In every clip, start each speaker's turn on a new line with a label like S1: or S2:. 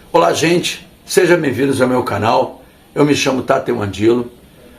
S1: Olá, gente, sejam bem-vindos ao meu canal. Eu me chamo Tati Mandilo.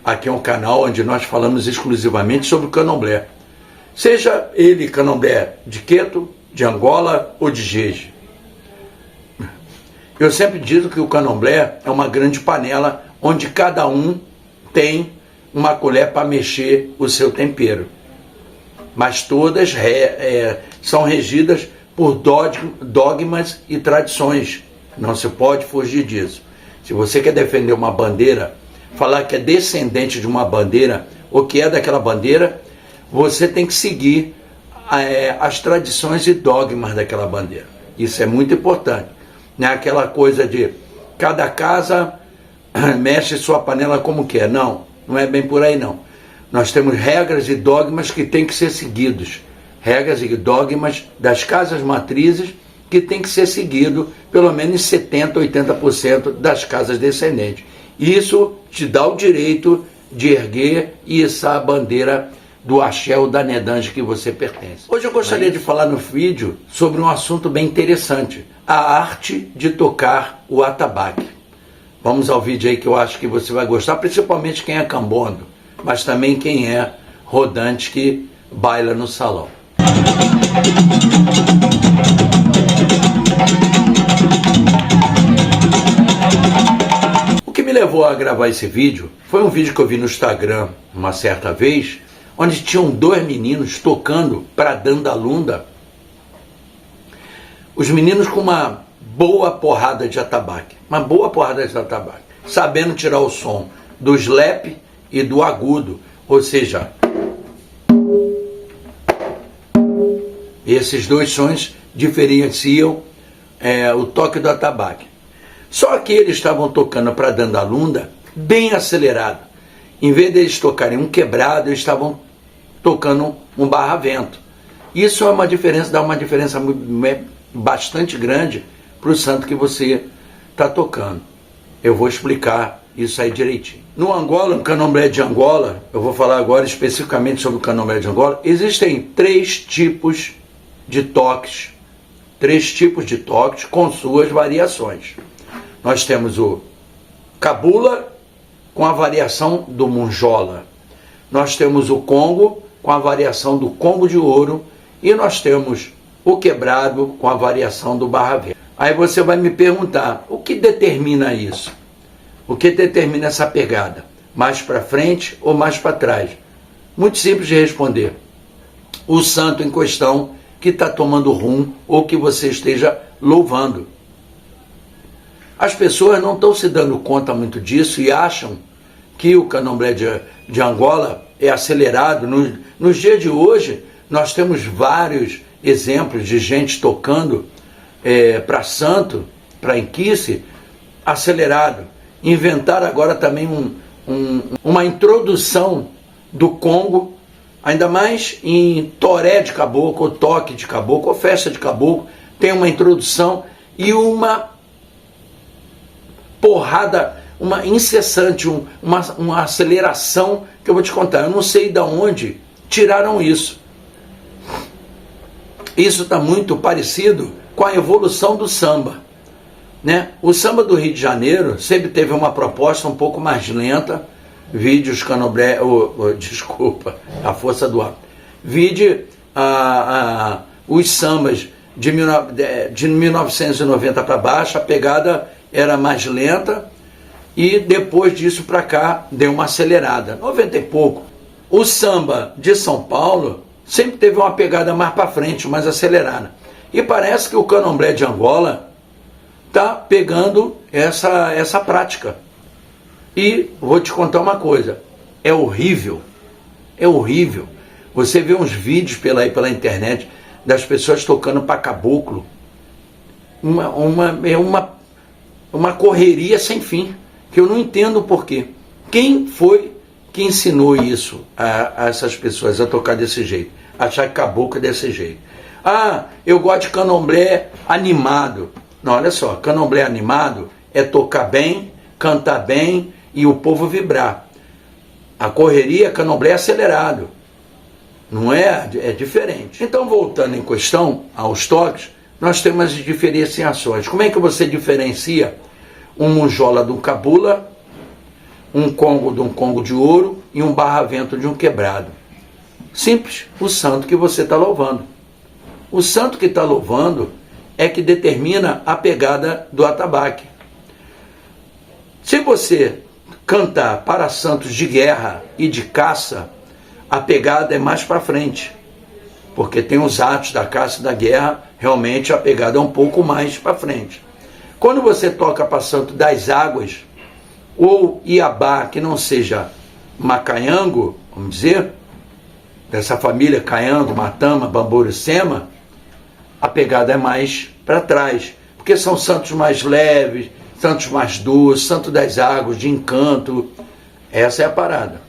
S1: Aqui é um canal onde nós falamos exclusivamente sobre o candomblé. Seja ele candomblé de Queto, de Angola ou de Jeje. Eu sempre digo que o candomblé é uma grande panela onde cada um tem uma colher para mexer o seu tempero. Mas todas são regidas por dogmas e tradições. Não se pode fugir disso. Se você quer defender uma bandeira, falar que é descendente de uma bandeira, ou que é daquela bandeira, você tem que seguir as tradições e dogmas daquela bandeira. Isso é muito importante. Não é aquela coisa de cada casa mexe sua panela como quer. Não, não é bem por aí não. Nós temos regras e dogmas que têm que ser seguidos. Regras e dogmas das casas matrizes que tem que ser seguido pelo menos 70%, 80% das casas descendentes. Isso te dá o direito de erguer e içar a bandeira do axé ou da Nedange que você pertence. Hoje eu gostaria de falar no vídeo sobre um assunto bem interessante, a arte de tocar o atabaque. Vamos ao vídeo aí que eu acho que você vai gostar, principalmente quem é cambondo, mas também quem é rodante que baila no salão. O que me levou a gravar esse vídeo foi um vídeo que eu vi no Instagram uma certa vez, onde tinham dois meninos tocando para Dandalunda. Os meninos com uma boa porrada de atabaque, sabendo tirar o som do slap e do agudo, ou seja, esses dois sons diferenciam o toque do atabaque. Só que eles estavam tocando para Dandalunda bem acelerado. Em vez de eles tocarem um quebrado, eles estavam tocando um barra-vento. Isso é uma diferença, dá uma diferença bastante grande para o santo que você está tocando. Eu vou explicar isso aí direitinho. No Angola, no candomblé de Angola, eu vou falar agora especificamente sobre o candomblé de Angola, existem três tipos de toques com suas variações. Nós temos o cabula com a variação do munjola, nós temos o congo com a variação do congo de ouro e nós temos o quebrado com a variação do barra-vento. Aí você vai me perguntar, o que determina isso? O que determina essa pegada? Mais para frente ou mais para trás? Muito simples de responder. O santo em questão que está tomando rum ou que você esteja louvando. As pessoas não estão se dando conta muito disso e acham que o candomblé de Angola é acelerado. Nos dias de hoje, nós temos vários exemplos de gente tocando para santo, para inquice, acelerado. Inventaram agora também uma introdução do congo, ainda mais em toré de caboclo, ou toque de caboclo, ou festa de caboclo, tem uma introdução e uma porrada, uma incessante, uma aceleração que eu vou te contar. Eu não sei de onde tiraram isso. Isso está muito parecido com a evolução do samba, né? O samba do Rio de Janeiro sempre teve uma proposta um pouco mais lenta. Vídeos candomblé, desculpa, a força do ar. Vide os sambas de 1990 para baixo, a pegada era mais lenta e depois disso para cá deu uma acelerada, 90 e pouco. O samba de São Paulo sempre teve uma pegada mais para frente, mais acelerada. E parece que o candomblé de Angola está pegando essa prática. E vou te contar uma coisa, é horrível. Você vê uns vídeos pela internet das pessoas tocando para caboclo, uma correria sem fim, que eu não entendo o porquê. Quem foi que ensinou isso a essas pessoas a tocar desse jeito, achar que caboclo é desse jeito? Ah, eu gosto de candomblé animado. Não, olha só, candomblé animado é tocar bem, cantar bem e o povo vibrar. A correria, candomblé é acelerado. Não é? É diferente. Então, voltando em questão aos toques, nós temos as diferenciações. Como é que você diferencia um monjola de um cabula, um congo de um congo de ouro e um barravento de um quebrado? Simples, o santo que você está louvando. O santo que está louvando é que determina a pegada do atabaque. Se você cantar para santos de guerra e de caça, a pegada é mais para frente, porque tem os atos da caça e da guerra, realmente a pegada é um pouco mais para frente. Quando você toca para santo das águas, ou Iabá, que não seja Macayango, vamos dizer, dessa família Caiango, Matama, Bamboricema, a pegada é mais para trás, porque são santos mais leves, santos mais doces, santo das águas, de encanto. Essa é a parada.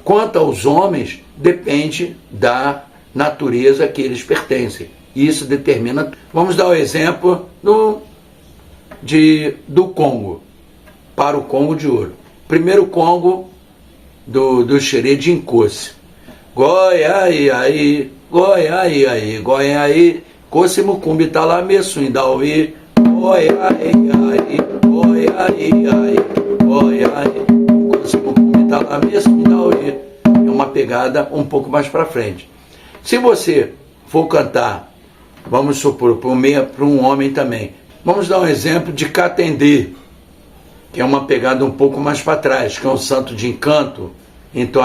S1: Quanto aos homens, depende da natureza que eles pertencem. Isso determina. Vamos dar o exemplo do Congo, para o Congo de ouro. Primeiro Congo do xerê de Incosse. Goiai, aí, Goiai, aí, Goiai, Cosse Mucumbi Talameço, Indauí, Goiai, aí, Goiai, aí, Goiai, Cosse Mucumbi Talameço, Indauí. É uma pegada um pouco mais para frente. Se você for cantar, vamos supor, para um homem também, vamos dar um exemplo de Catendê, que é uma pegada um pouco mais para trás, que é um santo de encanto. Então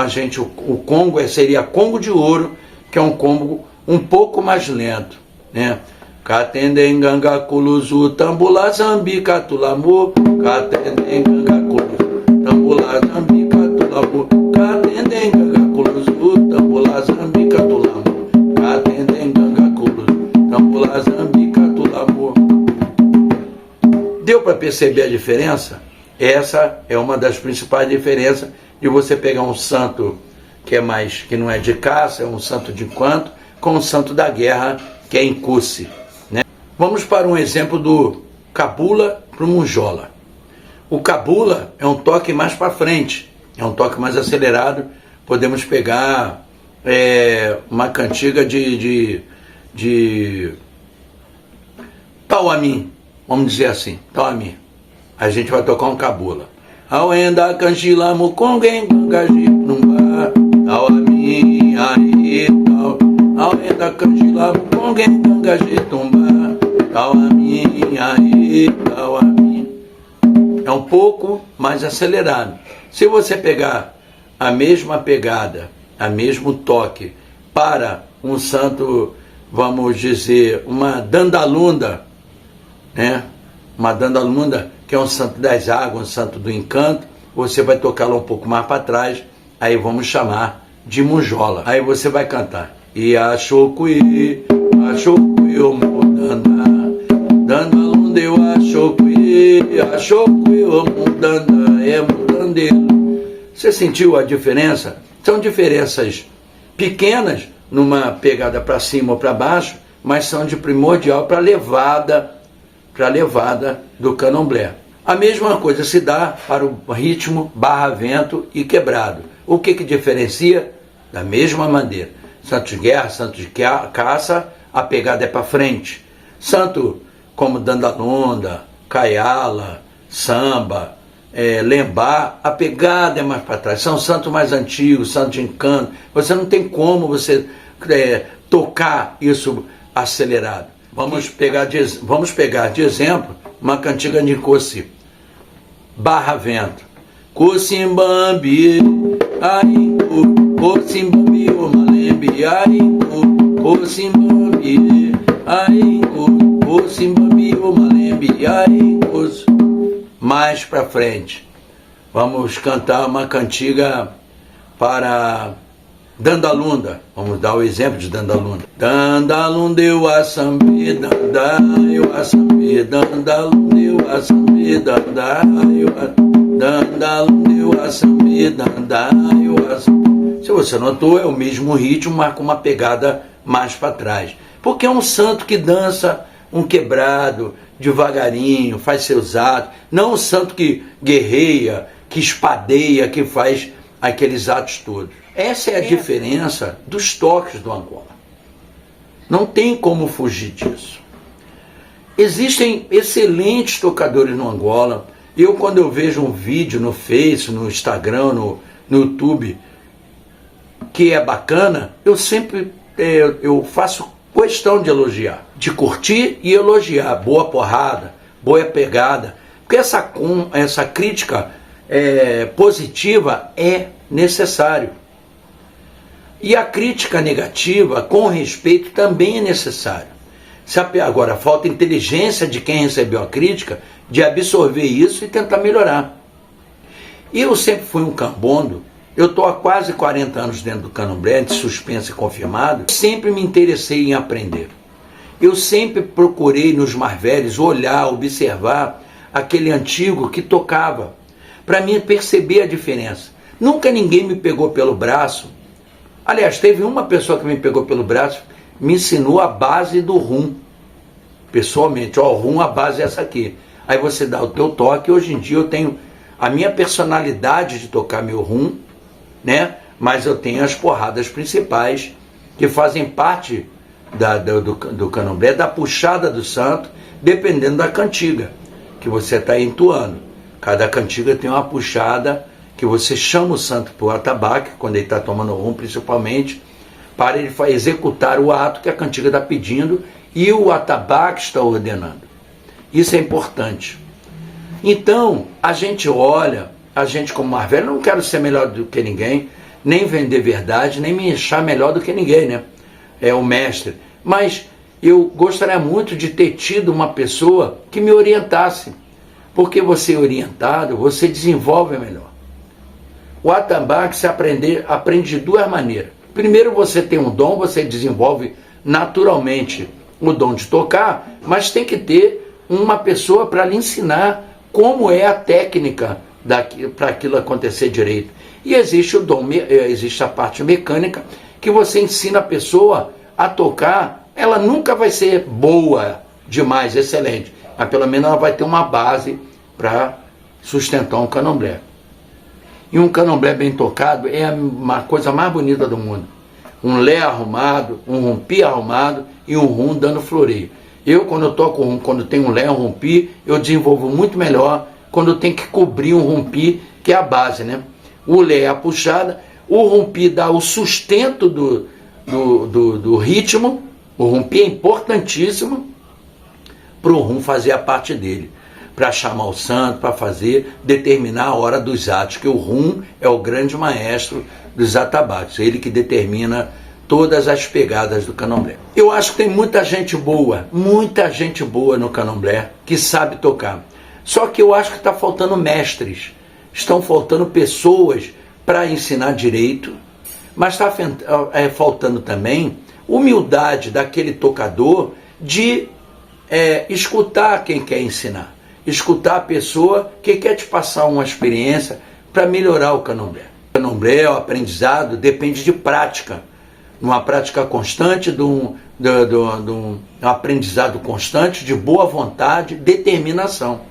S1: o Congo seria Congo de ouro, que é um Congo um pouco mais lento, né? Catendenganga Culuzu Tambula Zambi Catulamu, Catendenganga Culuzu Tambula Zambi Catulamu, Catendenganga Culuzu Tambula Zambi Catulamu, Catendenganga Culuzu Tambula Zambi Catulamu. Deu para perceber a diferença? Essa é uma das principais diferenças de você pegar um santo que não é de caça, é um santo de encanto, com um santo da guerra, que é Incosse, né? Vamos para um exemplo do cabula para o monjola. O cabula é um toque mais para frente, é um toque mais acelerado. Podemos pegar uma cantiga de Tauamim, vamos dizer assim, Tauamim. A gente vai tocar um cabula. Auenda canjila mucongen gangaji numba, Tauamim aí tal. Auenda canjila mucongen gangaji tumba, Tauamim aí Tauamim. É um pouco mais acelerado. Se você pegar a mesma pegada, a mesmo toque, para um santo, vamos dizer, uma dandalunda, né? Uma dandalunda, que é um santo das águas, um santo do encanto, você vai tocá-la um pouco mais para trás, aí vamos chamar de monjola. Aí você vai cantar. E achokui, o mudanda, dandalunda eu achokui, o mudanda, é mudandeiro. Você sentiu a diferença? São diferenças pequenas, numa pegada para cima ou para baixo, mas são de primordial para a levada do candomblé. A mesma coisa se dá para o ritmo barra-vento e quebrado. O que diferencia? Da mesma maneira. Santo de guerra, santo de caça, a pegada é para frente. Santo como Dandalunda, Caiala, Samba, Lembá, a pegada é mais para trás. São santos mais antigos, santos de encanto. Você não tem como você tocar isso acelerado. Vamos pegar de exemplo uma cantiga de Incosse. Barra-vento. Cocimbambi, ainco, Cocimbambi, o malembi, ainco, Cocimbambi, ainco, Cocimbambi, o malembi, ainco. Mais para frente, vamos cantar uma cantiga para Dandalunda. Vamos dar o exemplo de Dandalunda. Dandalunda eu assambi, eu assambi, Dandalunda eu assambi, Dandalunda eu assambi, eu assambi. Se você notou, é o mesmo ritmo, mas com uma pegada mais para trás. Porque é um santo que dança um quebrado, devagarinho, faz seus atos. Não um santo que guerreia, que espadeia, que faz aqueles atos todos. Essa é a diferença dos toques do Angola. Não tem como fugir disso. Existem excelentes tocadores no Angola. Eu, quando eu vejo um vídeo no Face, no Instagram, no YouTube, que é bacana, eu sempre eu faço questão de elogiar, de curtir e elogiar. Boa porrada, boa pegada. Porque essa crítica positiva é necessário. E a crítica negativa, com respeito, também é necessário. Agora, falta inteligência de quem recebeu a crítica de absorver isso e tentar melhorar. Eu sempre fui um cambondo, eu estou há quase 40 anos dentro do candomblé, de suspenso e confirmado, sempre me interessei em aprender. Eu sempre procurei nos mais velhos olhar, observar aquele antigo que tocava, para mim perceber a diferença. Nunca ninguém me pegou pelo braço. Aliás, teve uma pessoa que me pegou pelo braço, me ensinou a base do rum. Pessoalmente, o rum, a base é essa aqui. Aí você dá o teu toque. Hoje em dia eu tenho a minha personalidade de tocar meu rum, né? Mas eu tenho as porradas principais que fazem parte do candomblé, da puxada do santo, dependendo da cantiga que você está entoando. Cada cantiga tem uma puxada que você chama o santo para o atabaque, quando ele está tomando rum principalmente, para ele executar o ato que a cantiga está pedindo e o atabaque está ordenando. Isso é importante. Então, a gente olha, a gente como mais velho, não quero ser melhor do que ninguém, nem vender verdade, nem me achar melhor do que ninguém, né? É o mestre. Mas eu gostaria muito de ter tido uma pessoa que me orientasse, porque você orientado, você desenvolve melhor. O atabaque se aprende de duas maneiras. Primeiro, você tem um dom, você desenvolve naturalmente o dom de tocar, mas tem que ter uma pessoa para lhe ensinar como é a técnica para aquilo acontecer direito. E existe o dom, existe a parte mecânica, que você ensina a pessoa a tocar. Ela nunca vai ser boa demais, excelente, mas pelo menos ela vai ter uma base para sustentar um candomblé. E um candomblé bem tocado é uma coisa mais bonita do mundo. Um lé arrumado, um rumpi arrumado e um rum dando floreio. Eu, quando eu toco rum, quando tem um lé, um rumpi, eu desenvolvo muito melhor quando tem que cobrir um rumpi, que é a base, né? O lé é a puxada, o rumpi dá o sustento do ritmo. O rumpi é importantíssimo para o rum fazer a parte dele, para chamar o santo, para determinar a hora dos atos, que o rum é o grande maestro dos atabaques, ele que determina todas as pegadas do candomblé. Eu acho que tem muita gente boa no candomblé que sabe tocar, só que eu acho que está faltando mestres, estão faltando pessoas para ensinar direito, mas está faltando também humildade daquele tocador de escutar quem quer ensinar, escutar a pessoa que quer te passar uma experiência para melhorar o candomblé. O candomblé, o aprendizado, depende de prática, uma prática constante, de um aprendizado constante, de boa vontade, determinação.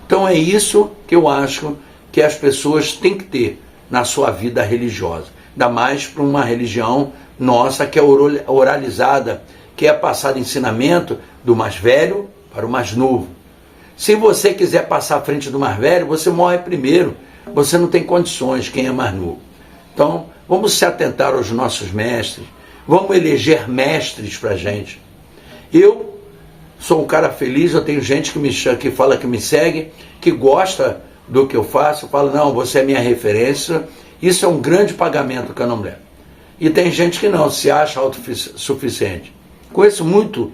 S1: Então é isso que eu acho que as pessoas têm que ter na sua vida religiosa, ainda mais para uma religião nossa que é oralizada, que é passado ensinamento do mais velho para o mais novo. Se você quiser passar à frente do mais velho, você morre primeiro. Você não tem condições, quem é mais novo. Então, vamos se atentar aos nossos mestres. Vamos eleger mestres para a gente. Eu sou um cara feliz, eu tenho gente que fala que me segue, que gosta do que eu faço, fala, não, você é minha referência. Isso é um grande pagamento do candomblé. E tem gente que não, se acha autossuficiente. Conheço muito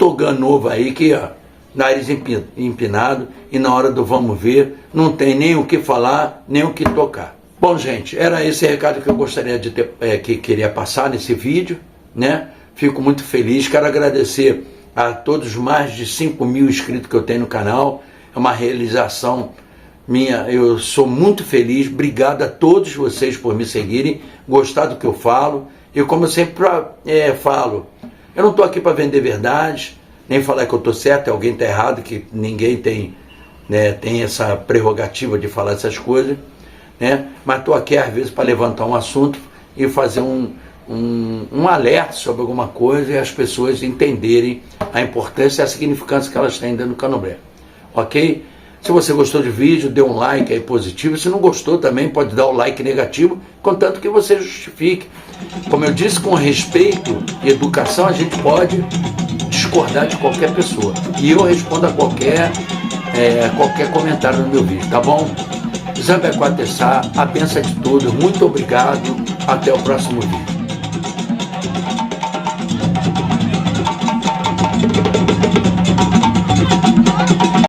S1: ogã novo aí que, ó, nariz empinado, e na hora do vamos ver, não tem nem o que falar, nem o que tocar. Bom, gente, era esse recado que eu gostaria de ter, que queria passar nesse vídeo, né? Fico muito feliz, quero agradecer a todos os mais de 5.000 inscritos que eu tenho no canal, é uma realização minha, eu sou muito feliz, obrigado a todos vocês por me seguirem, gostar do que eu falo, e como eu sempre falo, eu não estou aqui para vender verdade, nem falar que eu estou certo, alguém está errado, que ninguém tem, né, tem essa prerrogativa de falar essas coisas, né? Mas estou aqui às vezes para levantar um assunto e fazer um alerta sobre alguma coisa e as pessoas entenderem a importância e a significância que elas têm dentro do candomblé. Ok? Se você gostou do vídeo, dê um like aí positivo. Se não gostou também, pode dar o like negativo, contanto que você justifique. Como eu disse, com respeito e educação, a gente pode discordar de qualquer pessoa. E eu respondo a qualquer comentário no meu vídeo, tá bom? Zambé Quatessá, a benção de todos. Muito obrigado. Até o próximo vídeo.